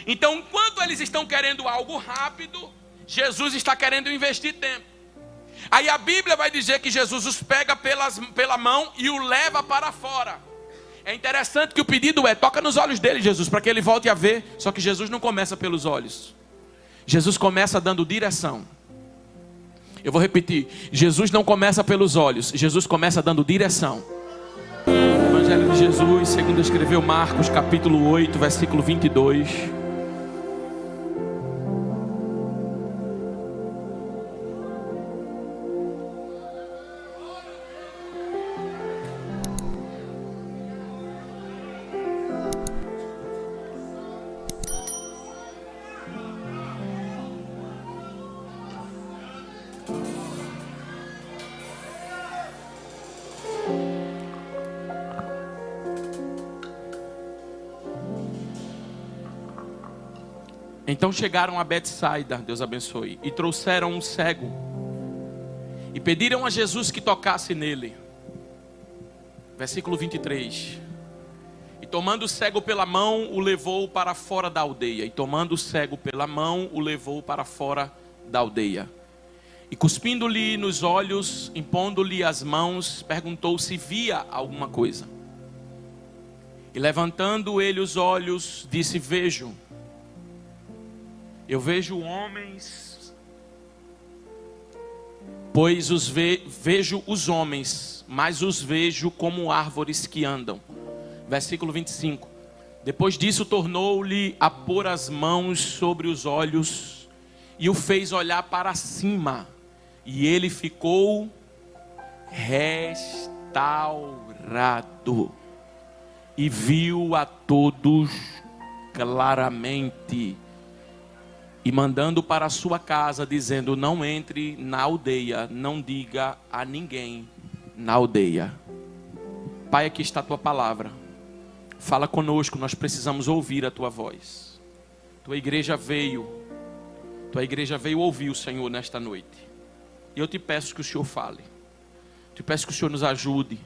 Então, enquanto eles estão querendo algo rápido, Jesus está querendo investir tempo. Aí a Bíblia vai dizer que Jesus os pega pela mão e o leva para fora. É interessante que o pedido é: toca nos olhos dele, Jesus, para que ele volte a ver. Só que Jesus não começa pelos olhos. Jesus começa dando direção. Eu vou repetir: Jesus não começa pelos olhos, Jesus começa dando direção. Evangelho de Jesus, segundo escreveu Marcos, capítulo 8, versículo 22. Então chegaram a Betsaida, Deus abençoe, e trouxeram um cego, e pediram a Jesus que tocasse nele. Versículo 23. E tomando o cego pela mão, o levou para fora da aldeia. E tomando o cego pela mão, o levou para fora da aldeia. E cuspindo-lhe nos olhos, impondo-lhe as mãos, perguntou se via alguma coisa. E levantando ele os olhos, disse: vejo. Eu vejo homens, pois vejo os homens, mas os vejo como árvores que andam. Versículo 25. Depois disso tornou-lhe a pôr as mãos sobre os olhos e o fez olhar para cima. E ele ficou restaurado e viu a todos claramente. E mandando para a sua casa, dizendo: não entre na aldeia, não diga a ninguém na aldeia. Pai, aqui está a tua palavra. Fala conosco, nós precisamos ouvir a tua voz. Tua igreja veio ouvir o Senhor nesta noite. E eu te peço que o Senhor fale. Te peço que o Senhor nos ajude.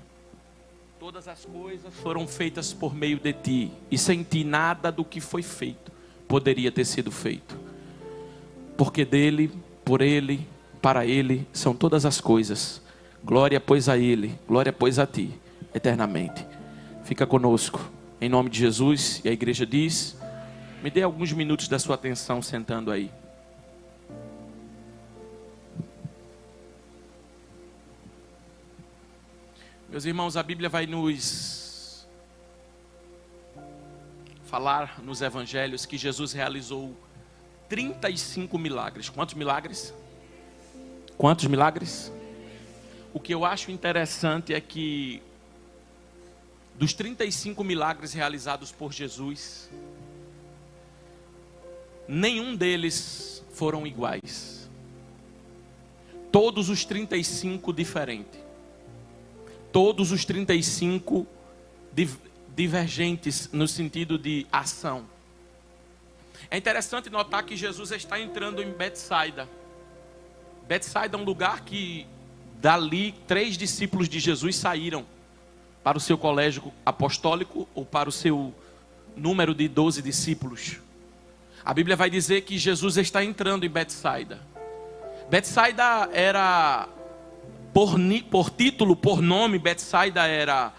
Todas as coisas foram feitas por meio de ti, e sem ti nada do que foi feito poderia ter sido feito. Porque dele, por ele, para ele são todas as coisas. Glória pois a ele, glória pois a ti, eternamente. Fica conosco, em nome de Jesus. E a igreja diz: me dê alguns minutos da sua atenção sentando aí. Meus irmãos, a Bíblia vai nos falar nos evangelhos que Jesus realizou 35 milagres. Quantos milagres? Quantos milagres? O que eu acho interessante é que dos 35 milagres realizados por Jesus, nenhum deles foram iguais. Todos os 35 diferentes. Todos os 35 divergentes no sentido de ação. É interessante notar que Jesus está entrando em Betsaida. Betsaida é um lugar que dali 3 discípulos de Jesus saíram para o seu colégio apostólico, ou para o seu número de 12 discípulos. A Bíblia vai dizer que Jesus está entrando em Betsaida. Betsaida era, por título, por nome, Betsaida era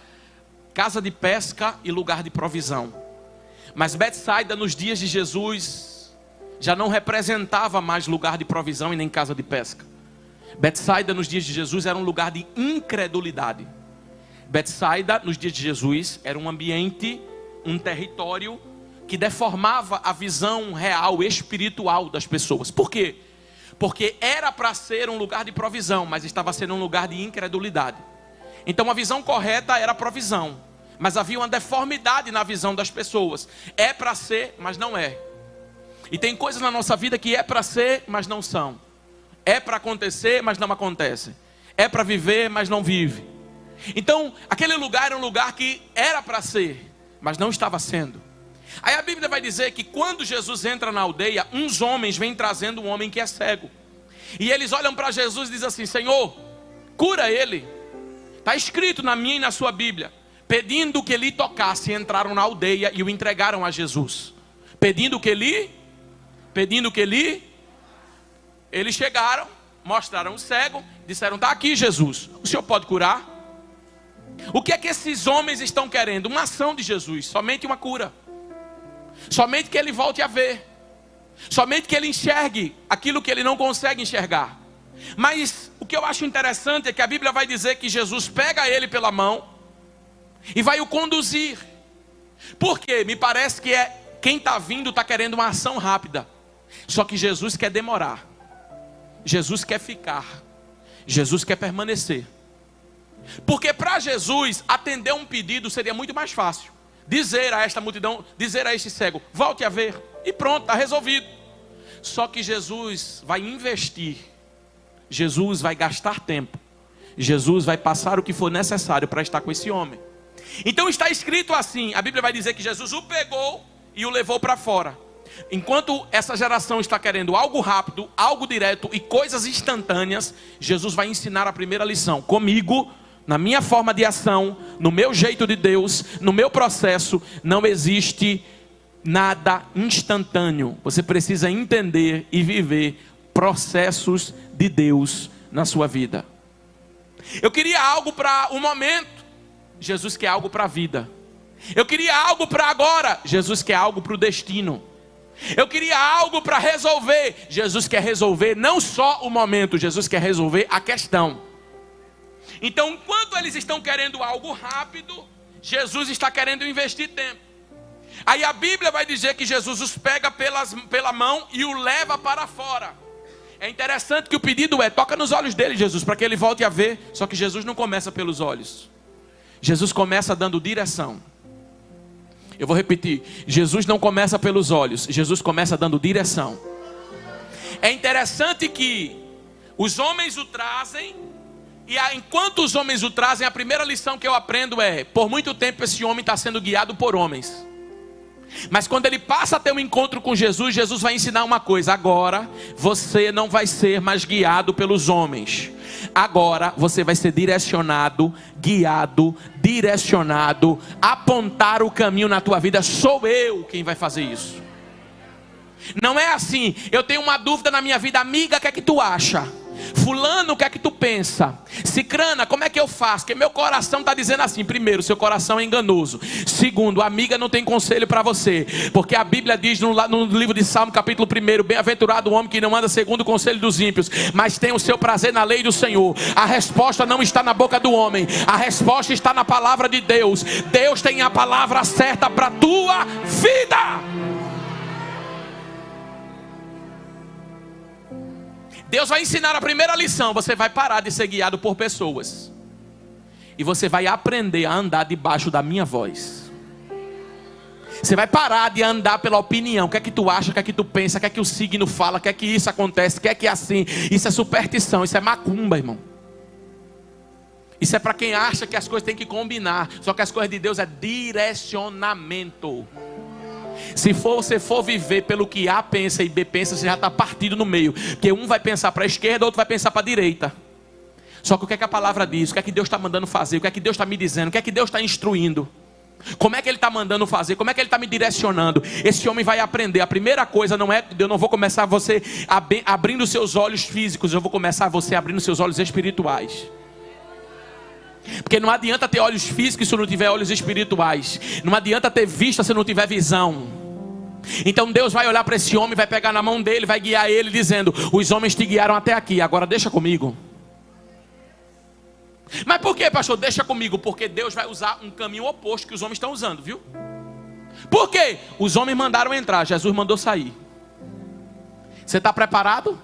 casa de pesca e lugar de provisão. Mas Betsaida nos dias de Jesus já não representava mais lugar de provisão e nem casa de pesca. Betsaida nos dias de Jesus era um lugar de incredulidade. Betsaida nos dias de Jesus era um ambiente, um território que deformava a visão real, espiritual das pessoas. Por quê? Porque era para ser um lugar de provisão, mas estava sendo um lugar de incredulidade. Então a visão correta era a provisão, mas havia uma deformidade na visão das pessoas. É para ser, mas não é. E tem coisas na nossa vida que é para ser, mas não são. É para acontecer, mas não acontece. É para viver, mas não vive. Então aquele lugar era um lugar que era para ser, mas não estava sendo. Aí a Bíblia vai dizer que quando Jesus entra na aldeia, uns homens vêm trazendo um homem que é cego. E eles olham para Jesus e dizem assim: Senhor, cura ele. Está escrito na minha e na sua Bíblia. Pedindo que ele tocasse, entraram na aldeia e o entregaram a Jesus. Pedindo que eles chegaram, mostraram o cego, disseram: está aqui Jesus, o Senhor pode curar? O que é que esses homens estão querendo? Uma ação de Jesus, somente uma cura, somente que ele volte a ver, somente que ele enxergue aquilo que ele não consegue enxergar. Mas o que eu acho interessante é que a Bíblia vai dizer que Jesus pega ele pela mão e vai o conduzir. Por quê? Me parece que quem está vindo está querendo uma ação rápida. Só que Jesus quer demorar. Jesus quer ficar. Jesus quer permanecer. Porque para Jesus atender um pedido seria muito mais fácil. Dizer a esta multidão, dizer a este cego: volte a ver. E pronto, está resolvido. Só que Jesus vai investir. Jesus vai gastar tempo. Jesus vai passar o que for necessário para estar com esse homem. Então está escrito assim, a Bíblia vai dizer que Jesus o pegou e o levou para fora. Enquanto essa geração está querendo algo rápido, algo direto e coisas instantâneas, Jesus vai ensinar a primeira lição. Comigo, na minha forma de ação, no meu jeito de Deus, no meu processo, não existe nada instantâneo. Você precisa entender e viver processos de Deus na sua vida. Eu queria algo para o momento. Jesus quer algo para a vida. Eu queria algo para agora. Jesus quer algo para o destino. Eu queria algo para resolver. Jesus quer resolver não só o momento, Jesus quer resolver a questão. Então, enquanto eles estão querendo algo rápido, Jesus está querendo investir tempo. Aí a Bíblia vai dizer que Jesus os pega pela mão e o leva para fora. É interessante que o pedido é: toca nos olhos dele, Jesus, para que ele volte a ver. Só que Jesus não começa pelos olhos. Jesus começa dando direção. Eu vou repetir: Jesus não começa pelos olhos, Jesus começa dando direção. É interessante que os homens o trazem, e enquanto os homens o trazem, a primeira lição que eu aprendo é: por muito tempo esse homem está sendo guiado por homens. Mas quando ele passa a ter um encontro com Jesus, Jesus vai ensinar uma coisa: agora você não vai ser mais guiado pelos homens. Agora você vai ser direcionado, guiado, direcionado, apontar o caminho na tua vida. Sou eu quem vai fazer isso. Não é assim: eu tenho uma dúvida na minha vida, amiga, o que é que tu acha? Fulano, o que é que tu pensa? Cicrana, como é que eu faço? Porque meu coração está dizendo assim: primeiro, seu coração é enganoso. Segundo, a amiga não tem conselho para você. Porque a Bíblia diz no livro de Salmo, capítulo 1: bem-aventurado o homem que não anda segundo o conselho dos ímpios, mas tem o seu prazer na lei do Senhor. A resposta não está na boca do homem, a resposta está na palavra de Deus. Deus tem a palavra certa para a tua vida. Deus vai ensinar a primeira lição: você vai parar de ser guiado por pessoas. E você vai aprender a andar debaixo da minha voz. Você vai parar de andar pela opinião. O que é que tu acha, o que é que tu pensa, o que é que o signo fala, o que é que isso acontece, o que é que é assim. Isso é superstição, isso é macumba, irmão. Isso é para quem acha que as coisas têm que combinar. Só que as coisas de Deus é direcionamento. Se você for viver pelo que A pensa e B pensa, você já está partido no meio. Porque um vai pensar para a esquerda, outro vai pensar para a direita. Só que o que é que a palavra diz? O que é que Deus está mandando fazer? O que é que Deus está me dizendo? O que é que Deus está instruindo? Como é que Ele está mandando fazer? Como é que Ele está me direcionando? Esse homem vai aprender. A primeira coisa não é: eu não vou começar você abrindo seus olhos físicos. Eu vou começar você abrindo seus olhos espirituais. Porque não adianta ter olhos físicos se não tiver olhos espirituais. Não adianta ter vista se não tiver visão. Então Deus vai olhar para esse homem, vai pegar na mão dele, vai guiar ele dizendo: os homens te guiaram até aqui, agora deixa comigo. Mas por que, pastor? Deixa comigo. Porque Deus vai usar um caminho oposto que os homens estão usando, viu? Por quê? Os homens mandaram entrar, Jesus mandou sair. Você está preparado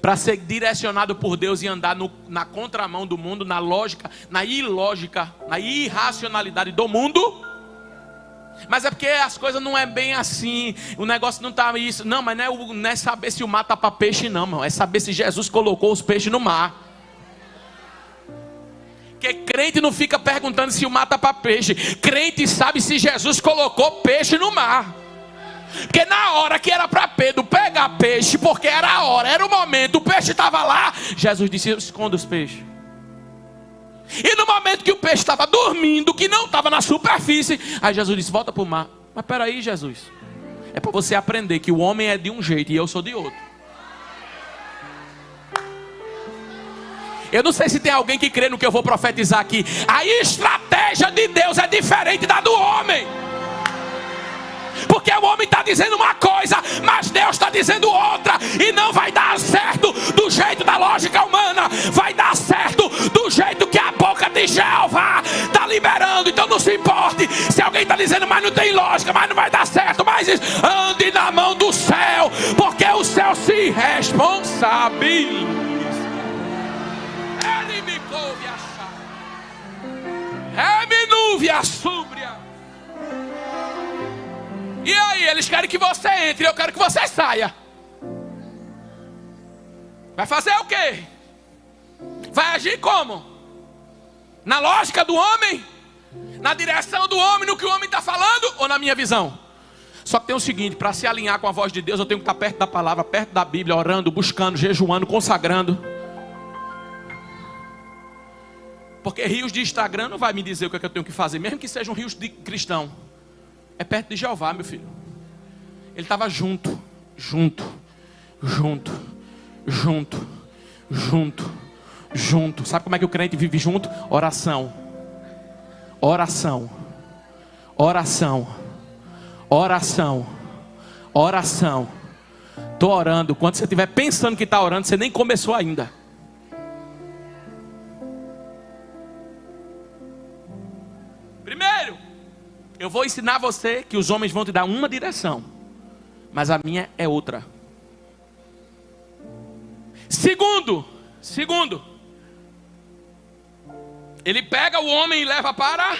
para ser direcionado por Deus e andar na contramão do mundo, na lógica, na ilógica, na irracionalidade do mundo? Mas é porque as coisas não é bem assim, o negócio não está isso. Não, mas não é saber se o mar está para peixe não, irmão. É saber se Jesus colocou os peixes no mar. Porque crente não fica perguntando se o mar está para peixe. Crente sabe se Jesus colocou peixe no mar. Porque na hora que era para Pedro pegar peixe, porque era a hora, era o momento, o peixe estava lá, Jesus disse: esconda os peixes. E no momento que o peixe estava dormindo, que não estava na superfície, aí Jesus disse: volta para o mar. Mas peraí, Jesus, É para você aprender que o homem é de um jeito e eu sou de outro. Eu não sei se tem alguém que crê no que eu vou profetizar aqui. A estratégia de Deus é diferente da do homem. Porque o homem está dizendo uma coisa, mas Deus está dizendo outra. E não vai dar certo do jeito da lógica humana. Vai dar certo do jeito que a boca de Jeová está liberando. Então não se importe se alguém está dizendo, mas não tem lógica, mas não vai dar certo. Mas ande na mão do céu, porque o céu se responsabiliza. Ele me couve achar. É minúvia súbria. E aí, eles querem que você entre, eu quero que você saia. Vai fazer o quê? Vai agir como? Na lógica do homem? Na direção do homem, no que o homem está falando? Ou na minha visão? Só que tem o seguinte, para se alinhar com a voz de Deus, eu tenho que estar perto da palavra, perto da Bíblia, orando, buscando, jejuando, consagrando. Porque rios de Instagram não vai me dizer o que é que eu tenho que fazer, mesmo que sejam rios de cristão. É perto de Jeová, meu filho. Ele estava junto. Sabe como é que o crente vive junto? Oração. Estou orando. Quando você estiver pensando que está orando, você nem começou ainda. Primeiro, eu vou ensinar você que os homens vão te dar uma direção, mas a minha é outra. Segundo, ele pega o homem e leva para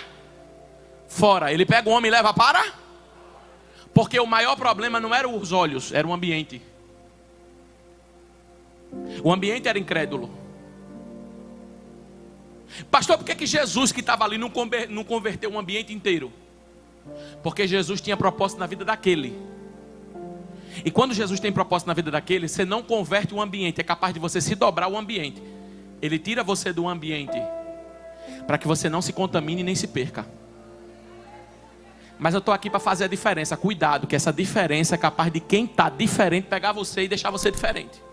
fora. Ele pega o homem e leva para... Porque o maior problema não eram os olhos, era o ambiente. O ambiente era incrédulo. Pastor, por que Jesus que estava ali não converteu o ambiente inteiro? Porque Jesus tinha propósito na vida daquele. E quando Jesus tem propósito na vida daquele, você não converte o ambiente, é capaz de você se dobrar o ambiente. Ele tira você do ambiente para que você não se contamine nem se perca. Mas eu estou aqui para fazer a diferença. Cuidado, que essa diferença é capaz de quem está diferente pegar você e deixar você diferente.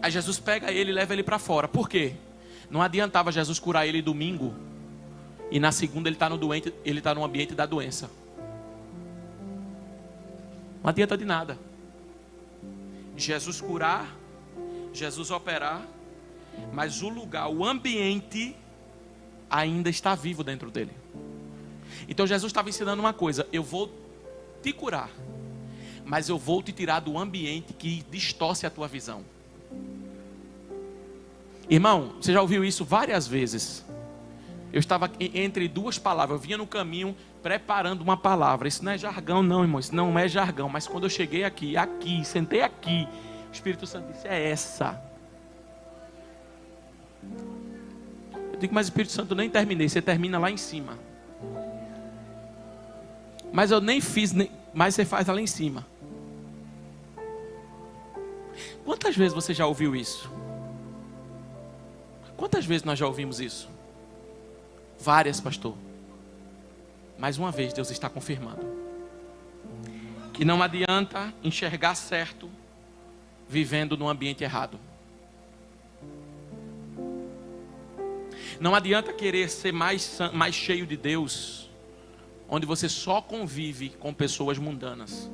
Aí Jesus pega ele e leva ele para fora. Por quê? Não adiantava Jesus curar ele domingo e na segunda ele está no ambiente da doença. Não adianta de nada. Jesus curar, Jesus operar, mas o lugar, o ambiente ainda está vivo dentro dele. Então Jesus estava ensinando uma coisa: eu vou te curar, mas eu vou te tirar do ambiente que distorce a tua visão. Irmão, você já ouviu isso várias vezes. Eu estava entre duas palavras, eu vinha no caminho preparando uma palavra. Isso não é jargão não, irmão, isso não é jargão. Mas quando eu cheguei aqui, sentei aqui, o Espírito Santo disse, é essa. Eu digo, mas Espírito Santo, eu nem terminei, você termina lá em cima. Mas eu nem fiz, mas você faz lá em cima. Quantas vezes você já ouviu isso? Quantas vezes nós já ouvimos isso? Várias, pastor. Mais uma vez Deus está confirmando que não adianta enxergar certo vivendo no ambiente errado. Não adianta querer ser mais cheio de Deus onde você só convive com pessoas mundanas,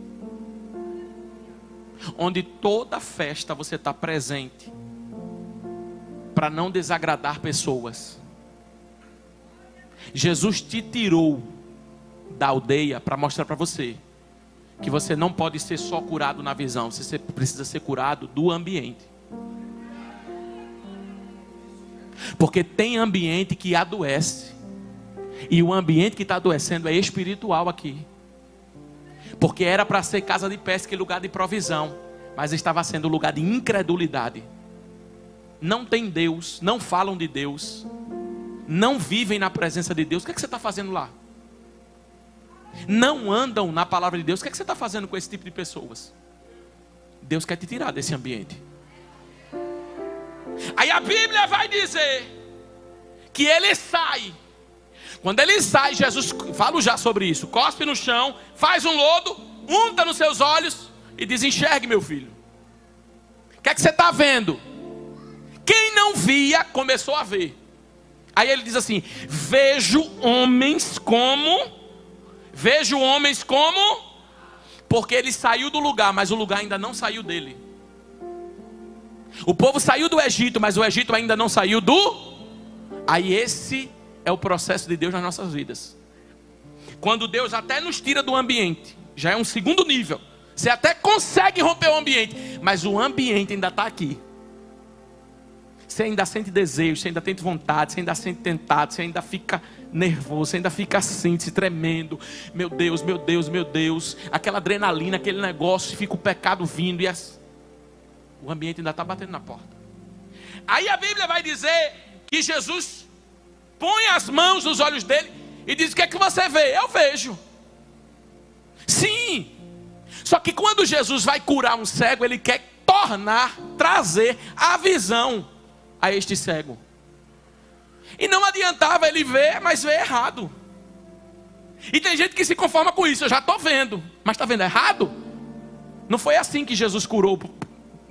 onde toda festa você está presente para não desagradar pessoas. Jesus te tirou da aldeia para mostrar para você que você não pode ser só curado na visão, você precisa ser curado do ambiente. Porque tem ambiente que adoece, e o ambiente que está adoecendo é espiritual aqui. Porque era para ser casa de pesca e lugar de provisão, mas estava sendo lugar de incredulidade. Não tem Deus, não falam de Deus, não vivem na presença de Deus. O que é que você está fazendo lá? Não andam na palavra de Deus. O que é que você está fazendo com esse tipo de pessoas? Deus quer te tirar desse ambiente. Aí a Bíblia vai dizer que ele sai. Quando ele sai, Jesus, falo já sobre isso, cospe no chão, faz um lodo, unta nos seus olhos e diz: enxergue, meu filho. O que é que você está vendo? Quem não via, começou a ver. Aí ele diz assim: vejo homens como, porque ele saiu do lugar, mas o lugar ainda não saiu dele. O povo saiu do Egito, mas o Egito ainda não saiu do... Aí esse é o processo de Deus nas nossas vidas. Quando Deus até nos tira do ambiente, já é um segundo nível. Você até consegue romper o ambiente, mas o ambiente ainda está aqui. Você ainda sente desejo, você ainda tem vontade, você ainda sente tentado, você ainda fica nervoso, você ainda fica assim, se tremendo. Meu Deus, meu Deus, meu Deus. Aquela adrenalina, aquele negócio, fica o pecado vindo e o ambiente ainda está batendo na porta. Aí a Bíblia vai dizer que Jesus põe as mãos nos olhos dele e diz: o que é que você vê? Eu vejo. Sim. Só que quando Jesus vai curar um cego, ele quer trazer a visão a este cego. E não adiantava ele ver, mas ver errado. E tem gente que se conforma com isso: eu já estou vendo, mas está vendo errado? Não foi assim que Jesus curou.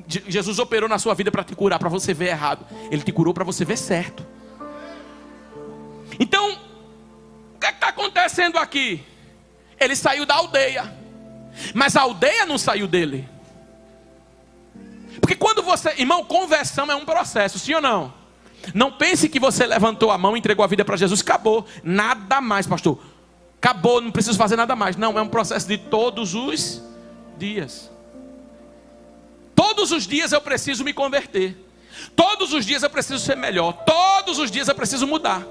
Jesus operou na sua vida para te curar, para você ver errado. Ele te curou para você ver certo. Então, o que está acontecendo aqui? Ele saiu da aldeia, mas a aldeia não saiu dele. Porque quando você... Irmão, conversão é um processo, sim ou não? Não pense que você levantou a mão e entregou a vida para Jesus, acabou. Nada mais, pastor. Acabou, não preciso fazer nada mais. Não, é um processo de todos os dias. Todos os dias eu preciso me converter. Todos os dias eu preciso ser melhor. Todos os dias eu preciso mudar.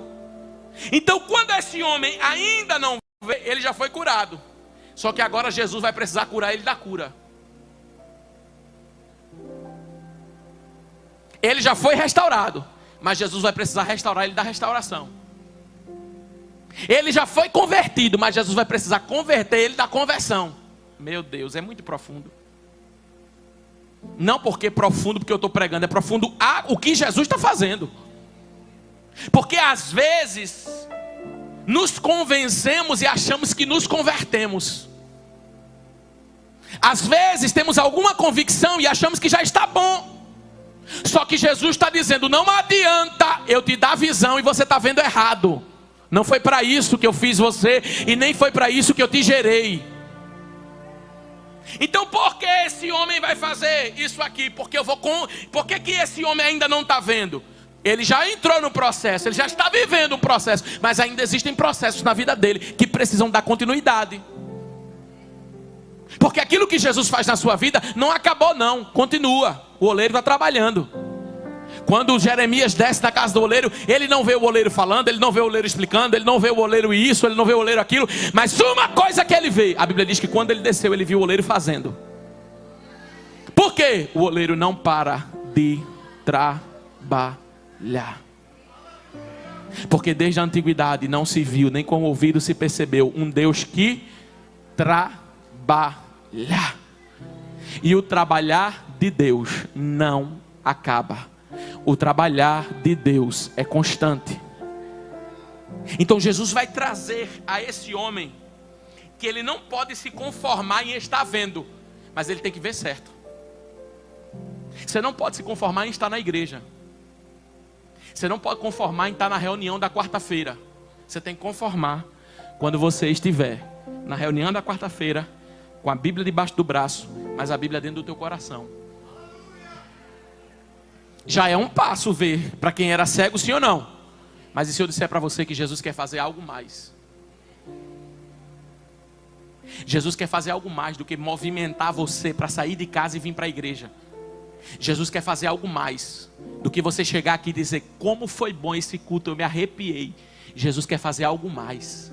Então, quando esse homem ainda não vê, ele já foi curado. Só que agora Jesus vai precisar curar ele da cura. Ele já foi restaurado, mas Jesus vai precisar restaurar ele da restauração. Ele já foi convertido, mas Jesus vai precisar converter ele da conversão. Meu Deus, é muito profundo. Não porque é profundo porque eu estou pregando, é profundo o que Jesus está fazendo. Porque às vezes nos convencemos e achamos que nos convertemos. Às vezes temos alguma convicção e achamos que já está bom. Só que Jesus está dizendo: não adianta eu te dar visão e você está vendo errado. Não foi para isso que eu fiz você, e nem foi para isso que eu te gerei. Então por que esse homem vai fazer isso aqui? Por que esse homem ainda não está vendo? Ele já entrou no processo, ele já está vivendo o processo, mas ainda existem processos na vida dele que precisam dar continuidade. Porque aquilo que Jesus faz na sua vida não acabou não, continua. O oleiro está trabalhando. Quando Jeremias desce na casa do oleiro, ele não vê o oleiro falando, ele não vê o oleiro explicando, ele não vê o oleiro isso, ele não vê o oleiro aquilo. Mas uma coisa que ele vê, a Bíblia diz que quando ele desceu, ele viu o oleiro fazendo. Por quê? O oleiro não para de trabalhar. Porque desde a antiguidade não se viu, nem com o ouvido se percebeu, um Deus que trabalha. E o trabalhar de Deus não acaba. O trabalhar de Deus é constante. Então Jesus vai trazer a esse homem que ele não pode se conformar em estar vendo, mas ele tem que ver certo. Você não pode se conformar em estar na igreja. Você não pode conformar em estar na reunião da quarta-feira. Você tem que conformar quando você estiver na reunião da quarta-feira, com a Bíblia debaixo do braço, mas a Bíblia dentro do teu coração. Já é um passo ver para quem era cego, sim ou não? Mas e se eu disser para você que Jesus quer fazer algo mais? Jesus quer fazer algo mais do que movimentar você para sair de casa e vir para a igreja. Jesus quer fazer algo mais do que você chegar aqui e dizer: como foi bom esse culto, eu me arrepiei. Jesus quer fazer algo mais.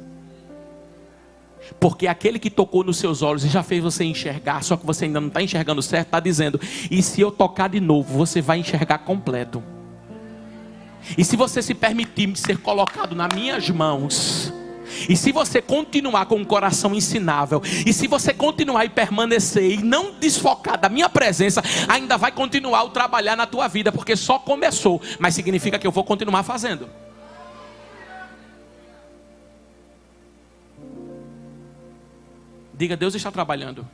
Porque aquele que tocou nos seus olhos e já fez você enxergar, só que você ainda não está enxergando certo, está dizendo: e se eu tocar de novo, você vai enxergar completo. E se você se permitir ser colocado nas minhas mãos, e se você continuar com um coração ensinável, e se você continuar e permanecer e não desfocar da minha presença, ainda vai continuar o trabalhar na tua vida, porque só começou, mas significa que eu vou continuar fazendo. Diga, Deus está trabalhando.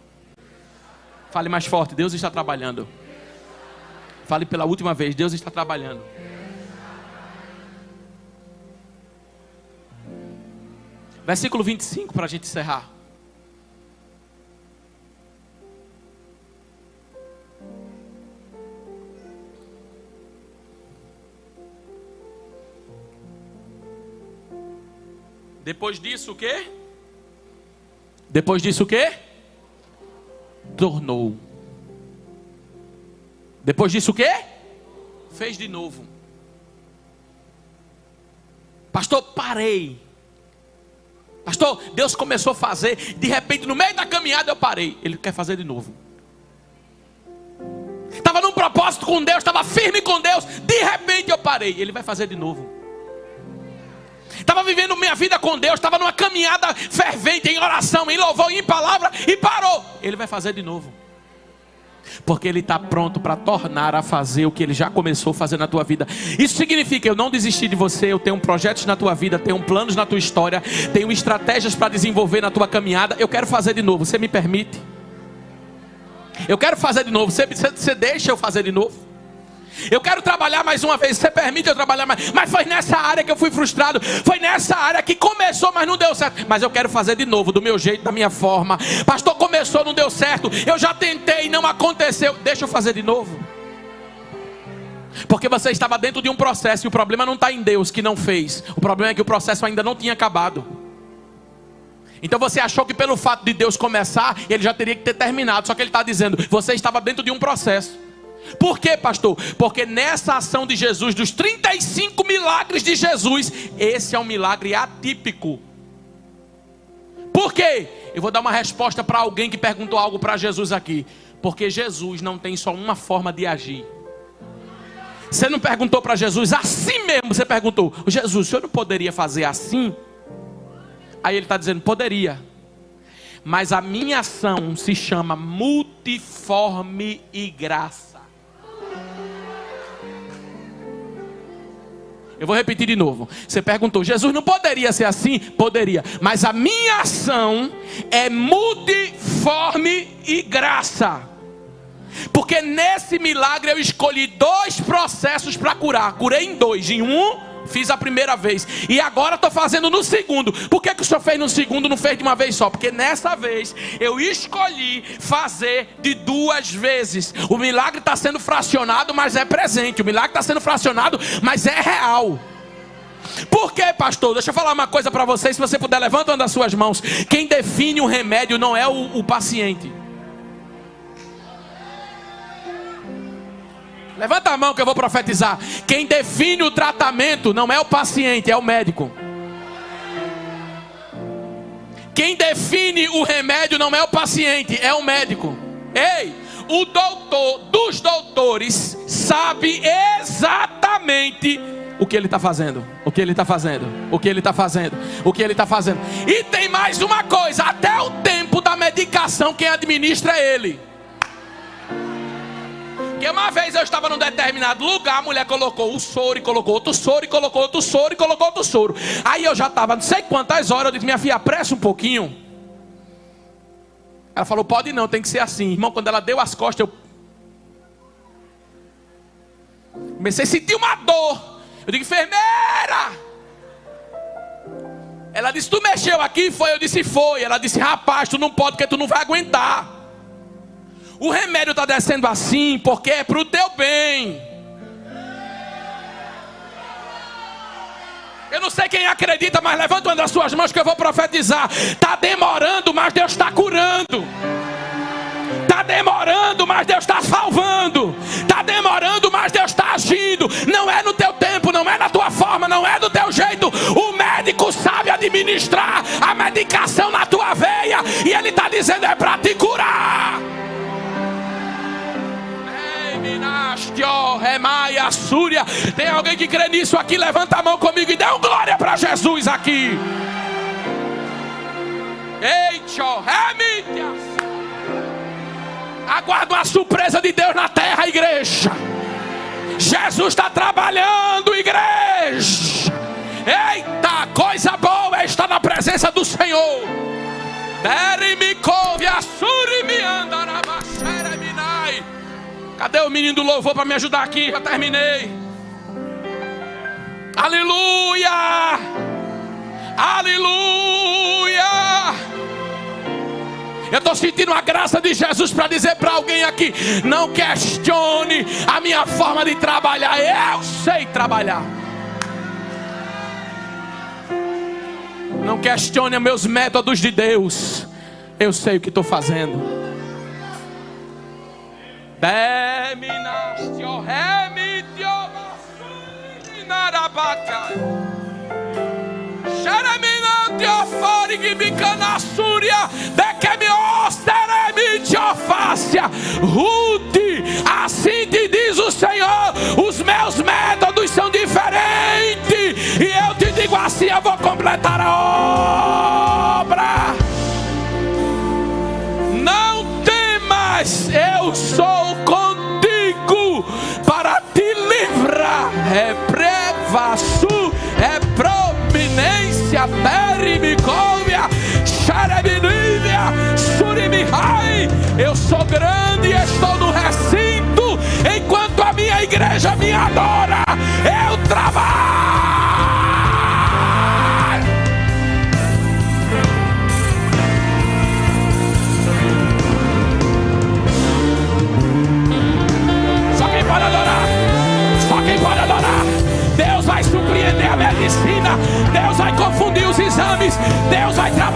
Fale mais forte, Deus está trabalhando. Fale pela última vez, Deus está trabalhando. Versículo 25 para a gente encerrar. Depois disso o quê? Depois disso o quê? Tornou. Depois disso o quê? Fez de novo. Pastor, parei. Pastor, Deus começou a fazer. De repente, no meio da caminhada eu parei. Ele quer fazer de novo. Estava num propósito com Deus, estava firme com Deus. De repente eu parei. Ele vai fazer de novo. Estava vivendo minha vida com Deus, estava numa caminhada fervente, em oração, em louvor, em palavra, e parou. Ele vai fazer de novo. Porque Ele está pronto para tornar a fazer o que Ele já começou a fazer na tua vida. Isso significa, eu não desisti de você. Eu tenho projetos na tua vida, tenho planos na tua história, tenho estratégias para desenvolver na tua caminhada. Eu quero fazer de novo, você me permite? Eu quero fazer de novo, você deixa eu fazer de novo? Eu quero trabalhar mais uma vez, você permite eu trabalhar mais? Mas foi nessa área que eu fui frustrado, foi nessa área que começou, mas não deu certo. Mas eu quero fazer de novo, do meu jeito, da minha forma. Pastor, começou, não deu certo. Eu já tentei, não aconteceu. Deixa eu fazer de novo. Porque você estava dentro de um processo, e o problema não está em Deus que não fez. O problema é que o processo ainda não tinha acabado. Então você achou que pelo fato de Deus começar, Ele já teria que ter terminado. Só que Ele está dizendo, você estava dentro de um processo. Por quê, pastor? Porque nessa ação de Jesus, dos 35 milagres de Jesus, esse é um milagre atípico. Por quê? Eu vou dar uma resposta para alguém que perguntou algo para Jesus aqui. Porque Jesus não tem só uma forma de agir. Você não perguntou para Jesus assim mesmo, você perguntou, Jesus, o senhor não poderia fazer assim? Aí Ele está dizendo, poderia. Mas a minha ação se chama multiforme e graça. Eu vou repetir de novo. Você perguntou, Jesus não poderia ser assim? Poderia. Mas a minha ação é multiforme e graça. Porque nesse milagre eu escolhi 2 processos para curar. Curei em 2. Em um, fiz a primeira vez. E agora estou fazendo no segundo. Por que o senhor fez no segundo, não fez de uma vez só? Porque nessa vez eu escolhi fazer de 2 vezes. O milagre está sendo fracionado, mas é presente. O milagre está sendo fracionado, mas é real. Por quê, pastor? Deixa eu falar uma coisa para vocês. Se você puder, levanta uma das suas mãos. Quem define o remédio não é o paciente. Levanta a mão que eu vou profetizar. Quem define o tratamento não é o paciente, é o médico. Quem define o remédio não é o paciente, é o médico. Ei, o doutor dos doutores sabe exatamente o que ele está fazendo. O que ele está fazendo. O que ele está fazendo. O que ele está fazendo. E tem mais uma coisa, até o tempo da medicação quem administra é ele. Porque uma vez eu estava num determinado lugar, a mulher colocou o soro e colocou outro soro e colocou outro soro e colocou outro soro. Aí eu já estava não sei quantas horas, eu disse, minha filha, apressa um pouquinho. Ela falou, pode não, tem que ser assim. Irmão, quando ela deu as costas, eu comecei a sentir uma dor. Eu digo, enfermeira! Ela disse, tu mexeu aqui? Foi? Eu disse, foi. Ela disse, rapaz, tu não pode porque tu não vai aguentar. O remédio está descendo assim porque é para o teu bem. Eu não sei quem acredita, mas levanta uma das suas mãos que eu vou profetizar. Está demorando, mas Deus está curando. Está demorando, mas Deus está salvando. Está demorando, mas Deus está agindo. Não é no teu tempo, não é na tua forma, não é do teu jeito. O médico sabe administrar a medicação na tua veia. E ele está dizendo, é para te curar. Tem alguém que crê nisso aqui? Levanta a mão comigo e dê um glória para Jesus aqui. Aguarda uma surpresa de Deus na terra, igreja. Jesus está trabalhando, igreja. Eita, coisa boa é estar na presença do Senhor. Cadê o menino do louvor para me ajudar aqui? Já terminei. Aleluia! Aleluia! Eu estou sentindo a graça de Jesus para dizer para alguém aqui: não questione a minha forma de trabalhar. Eu sei trabalhar. Não questione os meus métodos de Deus. Eu sei o que estou fazendo. Ruth, assim te diz o Senhor: os meus métodos são diferentes, e eu te digo assim: eu vou completar a obra. Não temas, eu sou contigo para te livrar. Reprevasu, prominência, perimicóvia, xerebinívia, surimihai. Eu sou grande e estou no recinto, enquanto a minha igreja me adora. Eu trabalho. Só quem pode adorar. Só quem pode adorar. Deus vai surpreender a medicina. Deus vai confundir os exames. Deus vai trabalhar.